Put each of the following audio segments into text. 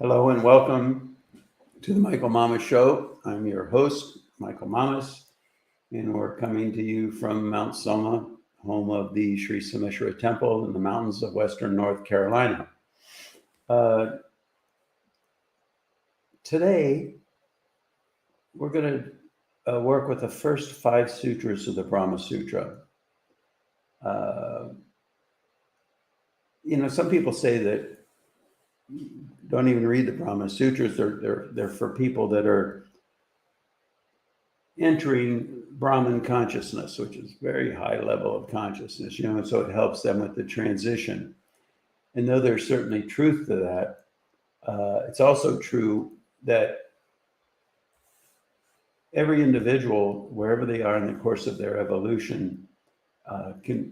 Hello and welcome to the Michael Mamas Show. I'm your host, Michael Mamas, and we're coming to you from Mount Soma, home of the Sri Someshwara Temple in the mountains of western North Carolina. Today, we're going to work with the first 5 sutras of the Brahma Sutra. Some people say that don't even read the Brahma Sutras. They're for people that are entering Brahman consciousness, which is a very high level of consciousness, and so it helps them with the transition. And though there's certainly truth to that, it's also true that every individual, wherever they are in the course of their evolution,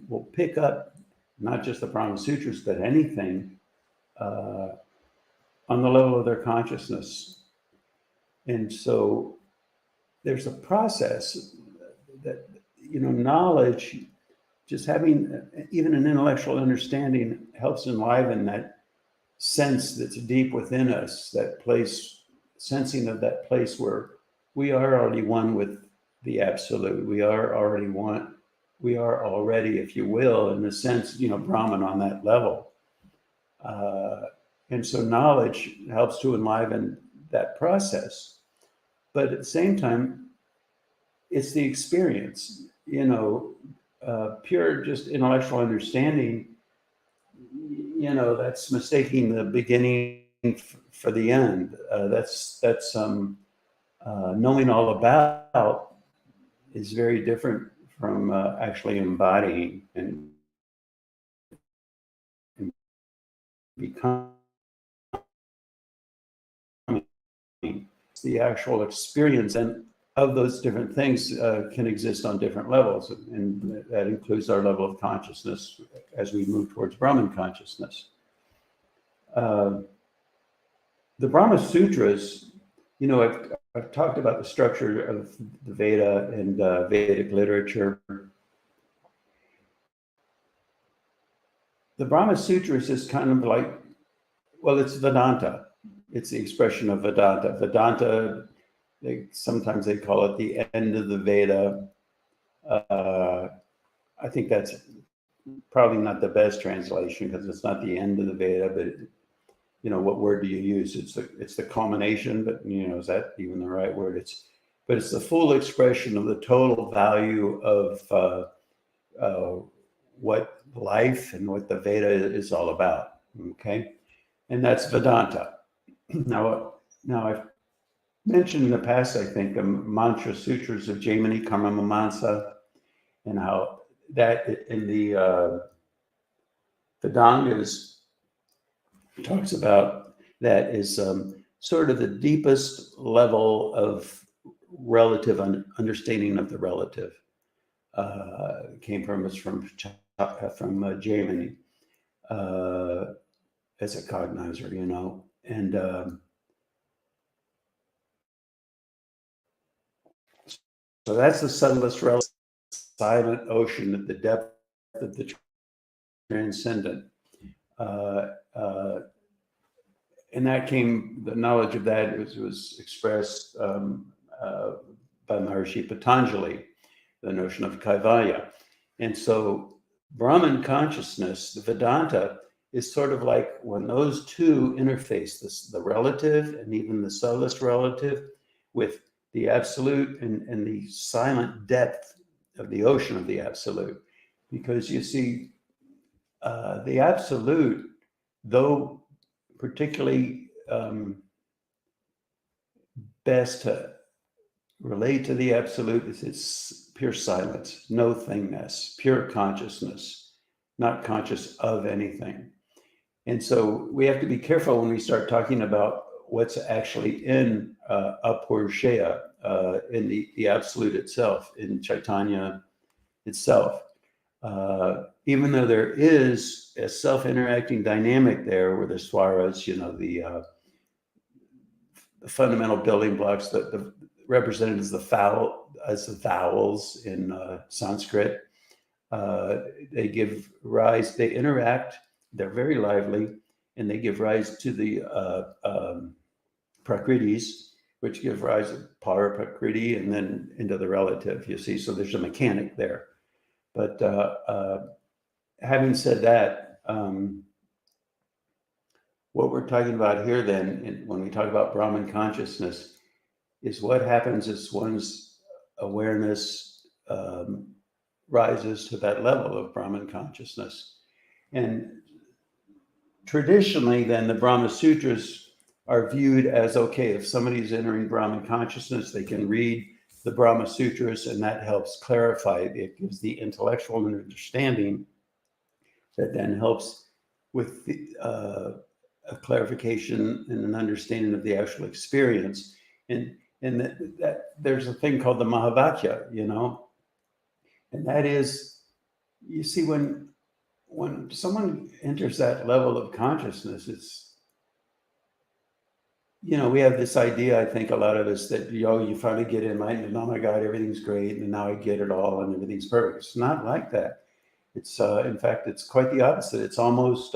will pick up not just the Brahma Sutras, but anything on the level of their consciousness. And so there's a process that, knowledge, just having even an intellectual understanding helps enliven that sense that's deep within us, that place, sensing of that place where we are already one with the absolute. We are already one. We are already, if you will, in a sense, Brahman on that level. And so knowledge helps to enliven that process. But at the same time, it's the experience, pure just intellectual understanding, that's mistaking the beginning for the end. That's knowing all about is very different from actually embodying and becoming. The actual experience and of those different things can exist on different levels, and that includes our level of consciousness as we move towards Brahman consciousness. The Brahma Sutras, I've talked about the structure of the Veda and Vedic literature. The Brahma Sutras is kind of like, it's Vedanta. It's the expression of Vedanta. Vedanta, sometimes they call it the end of the Veda. I think that's probably not the best translation because it's not the end of the Veda, but what word do you use? It's the culmination, but is that even the right word? But it's the full expression of the total value of what life and what the Veda is all about. Okay, and that's Vedanta. Now I've mentioned in the past, I think, the mantra sutras of Jaimini Karma Mimamsa, and how that in the Vedangas talks about that is sort of the deepest level of relative understanding of the relative. Came from Jaimini as a cognizer, and so that's the subtlest relative, silent ocean at the depth of the transcendent. And the knowledge of that was expressed by Maharishi Patanjali, the notion of Kaivalya. And so Brahman consciousness, the Vedanta, is sort of like when those two interface, the relative and even the subtlest relative with the absolute and the silent depth of the ocean of the absolute. Because you see, the absolute, though particularly best to relate to the absolute, is its pure silence, no thingness, pure consciousness, not conscious of anything. And so we have to be careful when we start talking about what's actually in Apurusheya, in the absolute itself, in Chaitanya itself. Even though there is a self-interacting dynamic there where the swaras, the fundamental building blocks that represented as the vowels in Sanskrit, they give rise, they interact, they're very lively, and they give rise to the prakritis, which give rise to para prakriti, and then into the relative. You see, so there's a mechanic there. But having said that, what we're talking about here then, when we talk about Brahman consciousness, is what happens as one's awareness rises to that level of Brahman consciousness. And traditionally, then, the Brahma Sutras are viewed as, okay, if somebody's entering Brahman consciousness, they can read the Brahma Sutras, and that helps clarify. It gives the intellectual understanding that then helps with the, a clarification and an understanding of the actual experience. And that there's a thing called the Mahavakya, you know, and that is, you see, when someone enters that level of consciousness, it's, you know, we have this idea, I think, a lot of us, that, you finally get enlightened, and oh my God, everything's great, and now I get it all, and everything's perfect. It's not like that. It's, in fact, it's quite the opposite. It's almost,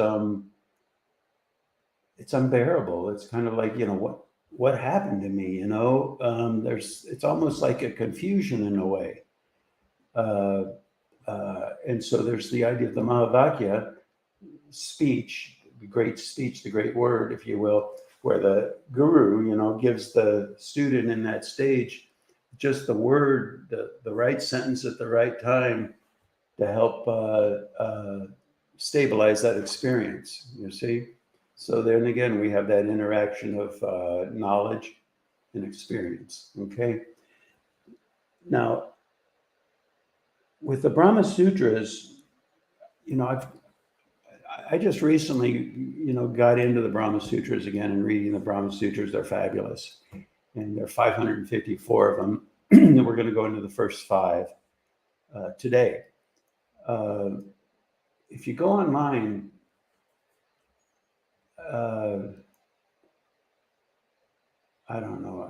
it's unbearable. It's kind of like, you know, what happened to me, you know? It's almost like a confusion in a way. And so there's the idea of the Mahavakya speech, the great speech, the great word, if you will, where the guru, you know, gives the student in that stage just the word, the right sentence at the right time to help stabilize that experience, you see? So then again, we have that interaction of knowledge and experience, okay? Now, with the Brahma Sutras, you know, I just recently, you know, got into the Brahma Sutras again and reading the Brahma Sutras. They're fabulous. And there are 554 of them. We're going to go into the first 5 today. If you go online, I don't know,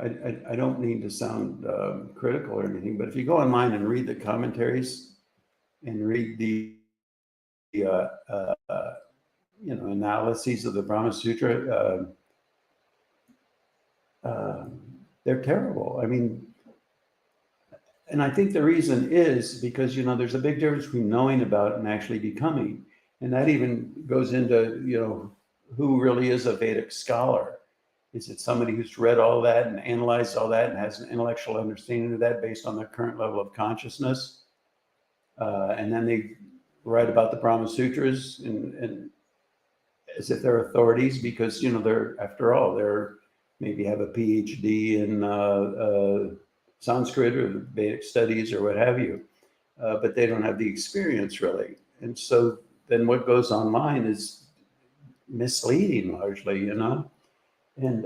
I don't mean to sound critical or anything, but if you go online and read the commentaries and read the you know, analyses of the Brahma Sutra, they're terrible. I mean, and I think the reason is because, you know, there's a big difference between knowing about and actually becoming. And that even goes into, you know, who really is a Vedic scholar. Is it somebody who's read all that and analyzed all that and has an intellectual understanding of that based on their current level of consciousness? And then they write about the Brahma Sutras and as if they're authorities, because, you know, they're, after all, they're maybe have a PhD in Sanskrit or Vedic studies or what have you, but they don't have the experience really. And so then what goes online is misleading largely, you know? And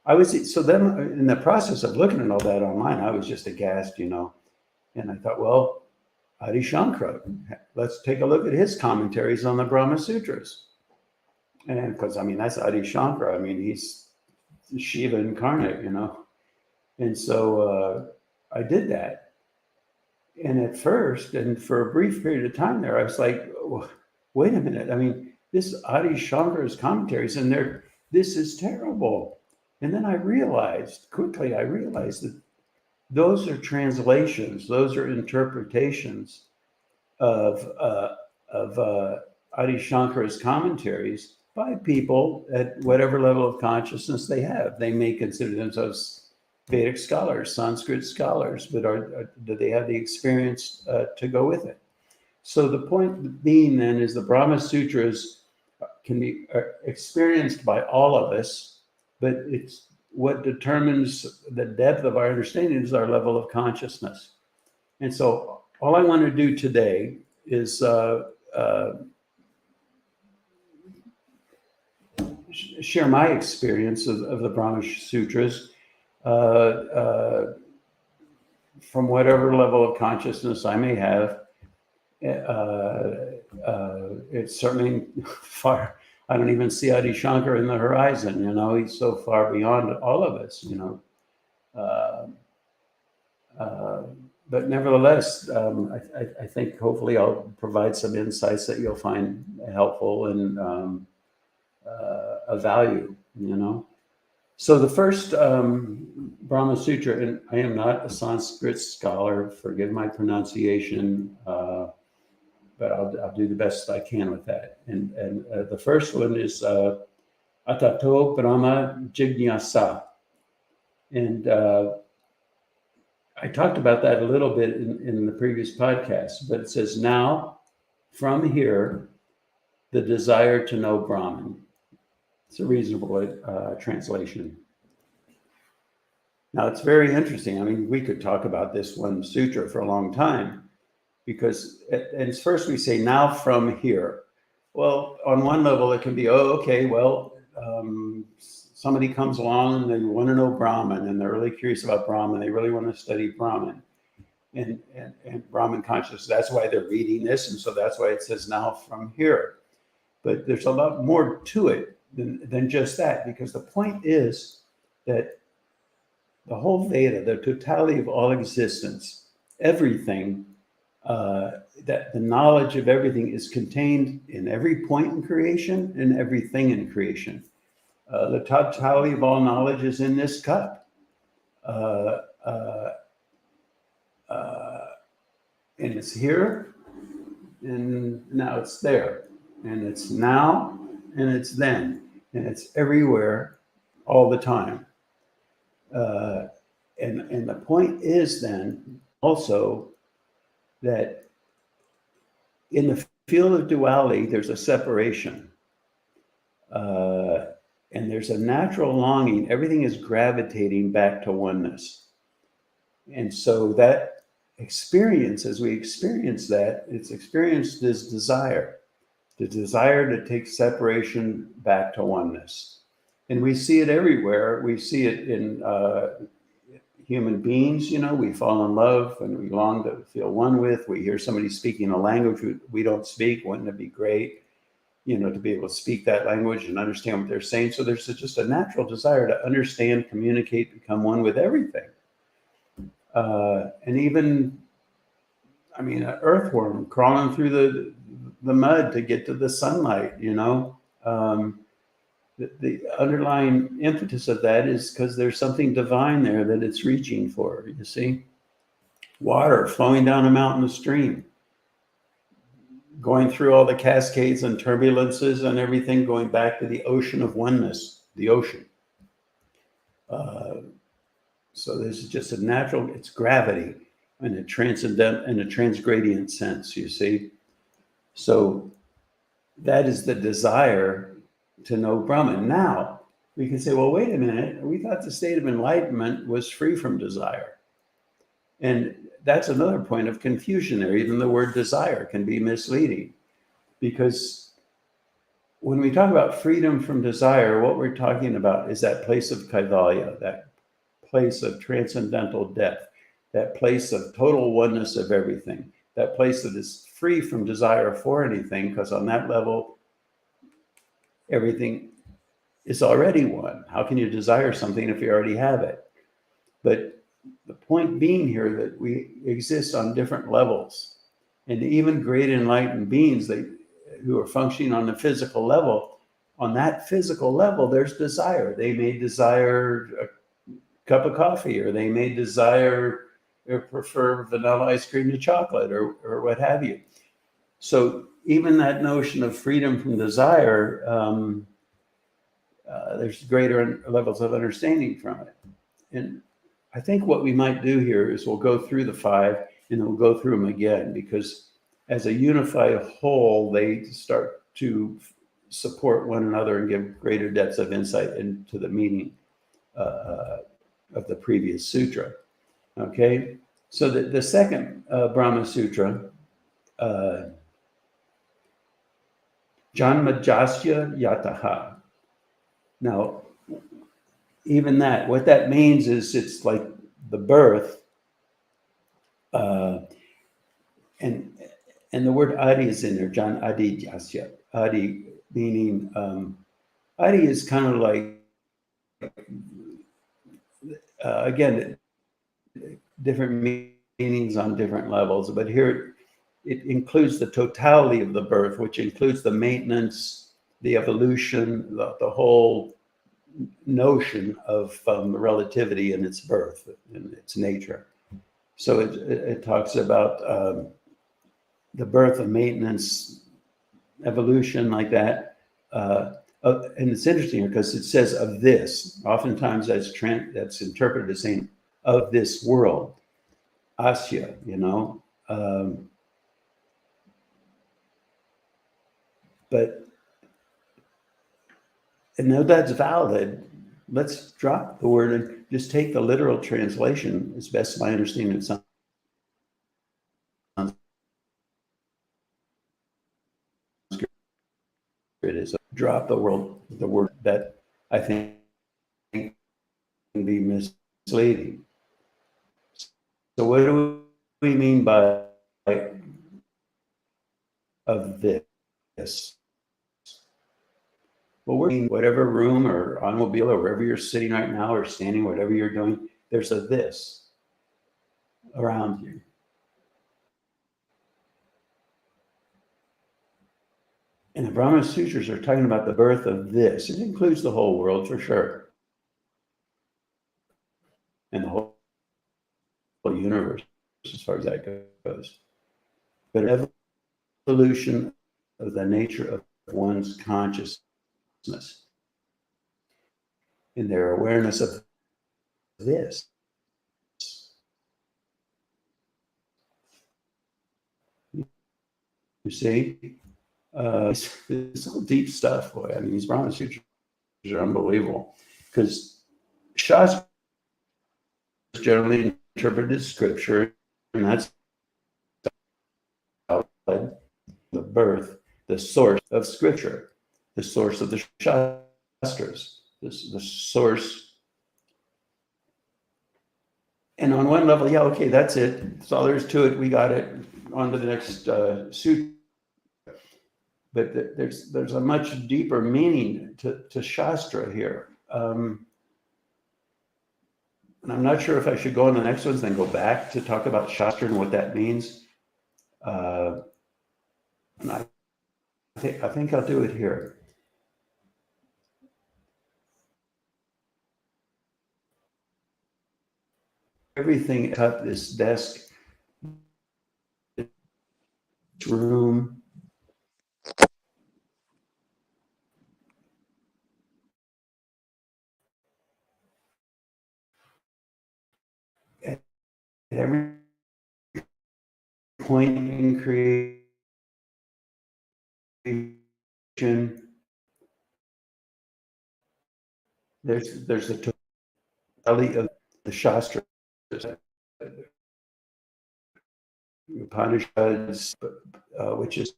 I was, so then in the process of looking at all that online, I was just aghast, you know? And I thought, well, Adi Shankara, let's take a look at his commentaries on the Brahma Sutras. And because, I mean, that's Adi Shankara. I mean, he's Shiva incarnate, you know? And so I did that. And at first, and for a brief period of time there, I was like, oh, wait a minute. I mean, this Adi Shankara's commentaries, and this is terrible. And then I realized that those are translations, those are interpretations of Adi Shankara's commentaries by people at whatever level of consciousness they have. They may consider themselves Vedic scholars, Sanskrit scholars, but do they have the experience to go with it? So the point being then is the Brahma Sutras can be experienced by all of us, but it's what determines the depth of our understanding is our level of consciousness. And so all I want to do today is share my experience of the Brahma Sutras from whatever level of consciousness I may have. It's certainly far, I don't even see Adi Shankar in the horizon, you know, he's so far beyond all of us, you know. but nevertheless, I think hopefully I'll provide some insights that you'll find helpful and of value, you know. So the first Brahma Sutra, and I am not a Sanskrit scholar, forgive my pronunciation, but I'll do the best I can with that. And the first one is Atato Brahma Jignasa. And I talked about that a little bit in the previous podcast, but it says, now from here, the desire to know Brahman. It's a reasonable translation. Now, it's very interesting. I mean, we could talk about this one sutra for a long time because at first we say, now from here. Well, on one level, it can be, oh, okay, well, somebody comes along and they want to know Brahman and they're really curious about Brahman. They really want to study Brahman and Brahman consciousness. That's why they're reading this. And so that's why it says now from here. But there's a lot more to it than just that, because the point is that the whole Veda, the totality of all existence, everything, that the knowledge of everything is contained in every point in creation and everything in creation. The totality of all knowledge is in this cup. And it's here, and now it's there. And it's now, and it's then. And it's everywhere, all the time. And the point is then also that in the field of duality, there's a separation. And there's a natural longing. Everything is gravitating back to oneness. And so that experience, as we experience that, it's experienced as desire, the desire to take separation back to oneness. And we see it everywhere. We see it in human beings, you know, we fall in love and we long to feel one with. We hear somebody speaking a language we don't speak. Wouldn't it be great, you know, to be able to speak that language and understand what they're saying? So there's just a natural desire to understand, communicate, become one with everything. And even, I mean, an earthworm crawling through the mud to get to the sunlight, you know. The underlying impetus of that is because there's something divine there that it's reaching for, you see. Water flowing down a mountain stream, going through all the cascades and turbulences and everything, going back to the ocean of oneness, the ocean. So there's just a natural, it's gravity in a transcendent, in a transgradient sense, you see. So that is the desire to know Brahman. Now, we can say, well, wait a minute, we thought the state of enlightenment was free from desire. And that's another point of confusion there. Even the word desire can be misleading, because when we talk about freedom from desire, what we're talking about is that place of kaivalya, that place of transcendental depth, that place of total oneness of everything, that place that is free from desire for anything, because on that level, everything is already one. How can you desire something if you already have it? But the point being here that we exist on different levels, and even great enlightened beings who are functioning on the physical level, on that physical level, there's desire. They may desire a cup of coffee, or they may desire or prefer vanilla ice cream to chocolate, or what have you. So even that notion of freedom from desire, there's greater levels of understanding from it. And I think what we might do here is we'll go through the five and then we'll go through them again, because as a unified whole, they start to support one another and give greater depths of insight into the meaning of the previous sutra. Okay, so the second Brahma Sutra, Janmajasya Yataha. Now, even that, what that means is it's like the birth, and the word Adi is in there, Jan Adi Jasya. Adi meaning, Adi is kind of like, again, different meanings on different levels, but here it includes the totality of the birth, which includes the maintenance, the evolution, the whole notion of relativity in its birth, in its nature. So it talks about the birth and maintenance, evolution, like that. And it's interesting because it says of this. Oftentimes that's interpreted as saying of this world, Asya, you know. But and though that's valid, let's drop the word and just take the literal translation, as best as my understanding of Sanskrit is. Drop the word that I think can be misleading. So what do we mean by of this? Well, we're in whatever room or automobile or wherever you're sitting right now or standing, whatever you're doing, there's a this around you. And the Brahma Sutras are talking about the birth of this. It includes the whole world for sure. And the whole universe, as far as that goes. But evolution of the nature of one's consciousness in their awareness of this. You see? It's all deep stuff, boy. I mean, these Brahma Sutras are unbelievable. Because Shastra is generally interpreted as scripture, and that's the birth, the source of scripture, the source of the Shastras, the source. And on one level, yeah, okay, that's it. That's all there is to it. We got it. On to the next sutra. But there's a much deeper meaning to Shastra here. And I'm not sure if I should go on the next ones, then go back to talk about Shastra and what that means. And I think I'll do it here. Everything up this desk, this room, at every point in creation, there's the totality of the Shastras, Upanishads, which is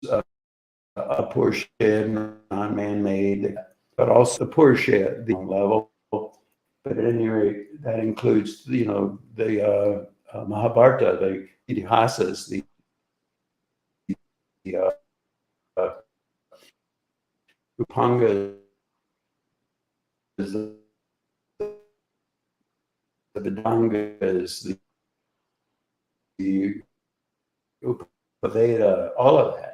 a portion, non-man-made, but also the Purusha, the level. But at any rate, that includes, you know, the Mahabharata, the Itihasas, the Upangas, the Vedangas, the Upaveda, all of that.